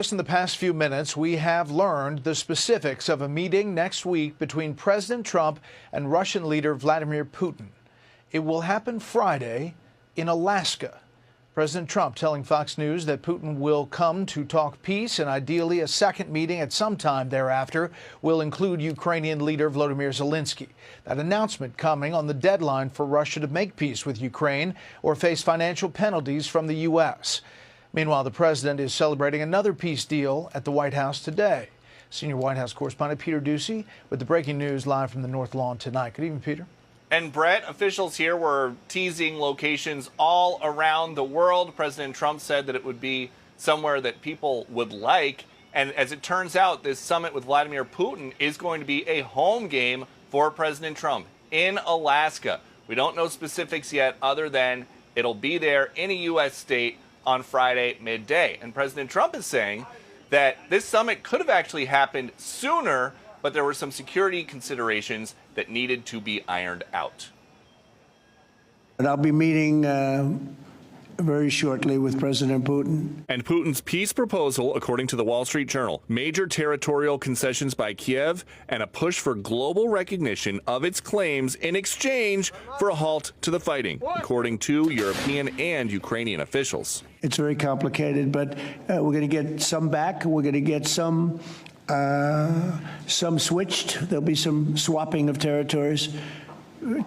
Just in the past few minutes, we have learned the specifics of a meeting next week between President Trump and Russian leader Vladimir Putin. It will happen Friday in Alaska. President Trump telling Fox News that Putin will come to talk peace, and ideally a second meeting at some time thereafter will include Ukrainian leader Volodymyr Zelensky. That announcement coming on the deadline for Russia to make peace with Ukraine or face financial penalties from the U.S. Meanwhile, the president is celebrating another peace deal at the White House today. Senior White House correspondent Peter Ducey with the breaking news live from the North Lawn tonight. Good evening, Peter. And Brett, officials here were teasing locations all around the world. President Trump said that it would be somewhere that people would like. And as it turns out, this summit with Vladimir Putin is going to be a home game for President Trump in Alaska. We don't know specifics yet other than it'll be there in a U.S. state on Friday midday. And President Trump is saying that this summit could have actually happened sooner, but there were some security considerations that needed to be ironed out. And I'll be meeting very shortly with President Putin. And Putin's peace proposal, according to the Wall Street Journal, major territorial concessions by Kiev and a push for global recognition of its claims in exchange for a halt to the fighting, according to European and Ukrainian officials. It's very complicated, but we're going to get some back. We're going to get some switched. There'll be some swapping of territories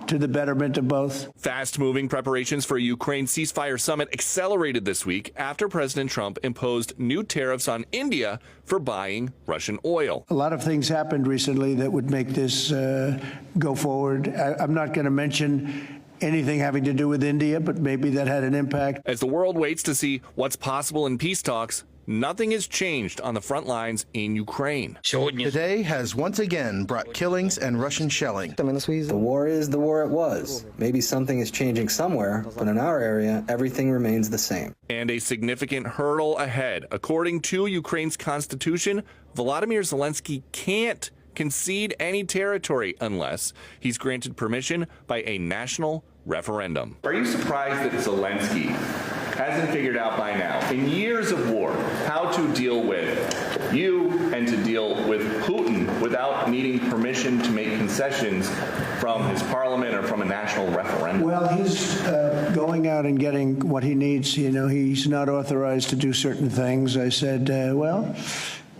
to the betterment of both. Fast-moving preparations for a Ukraine ceasefire summit accelerated this week after President Trump imposed new tariffs on India for buying Russian oil. A lot of things happened recently that would make this go forward. I'm not going to mention anything having to do with India, but maybe that had an impact. As the world waits to see what's possible in peace talks, nothing has changed on the front lines in Ukraine. Today has once again brought killings and Russian shelling. The war is the war it was. Maybe something is changing somewhere, but in our area, everything remains the same. And a significant hurdle ahead. According to Ukraine's constitution, Volodymyr Zelensky can't concede any territory unless he's granted permission by a national referendum. Are you surprised that Zelensky hasn't figured out by now, in years of war, how to deal with you and to deal with Putin without needing permission to make concessions from his parliament or from a national referendum? Well, he's going out and getting what he needs. You know, he's not authorized to do certain things. I said, well,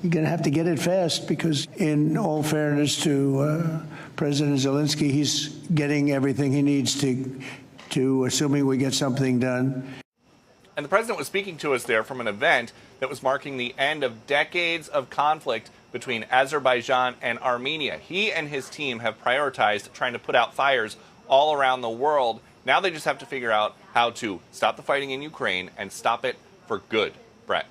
you're going to have to get it fast because, in all fairness to President Zelensky, he's getting everything he needs to assuming we get something done. And the president was speaking to us there from an event that was marking the end of decades of conflict between Azerbaijan and Armenia. He and his team have prioritized trying to put out fires all around the world. Now they just have to figure out how to stop the fighting in Ukraine and stop it for good. Brett.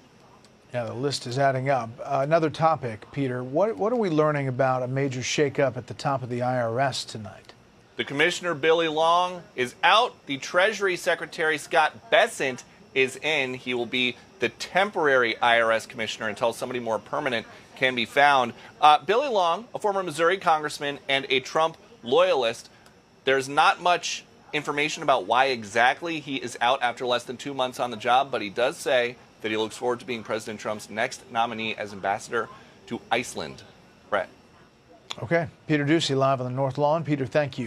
Yeah, the list is adding up. Another topic, Peter. What are we learning about a major shakeup at the top of the IRS tonight? The Commissioner Billy Long is out. The Treasury Secretary Scott Bessent is in. He will be the temporary IRS commissioner until somebody more permanent can be found. Billy Long, a former Missouri congressman and a Trump loyalist, there's not much information about why exactly he is out after less than 2 months on the job, but he does say that he looks forward to being President Trump's next nominee as ambassador to Iceland. Brett. Okay. Peter Ducey live on the North Lawn. Peter, thank you.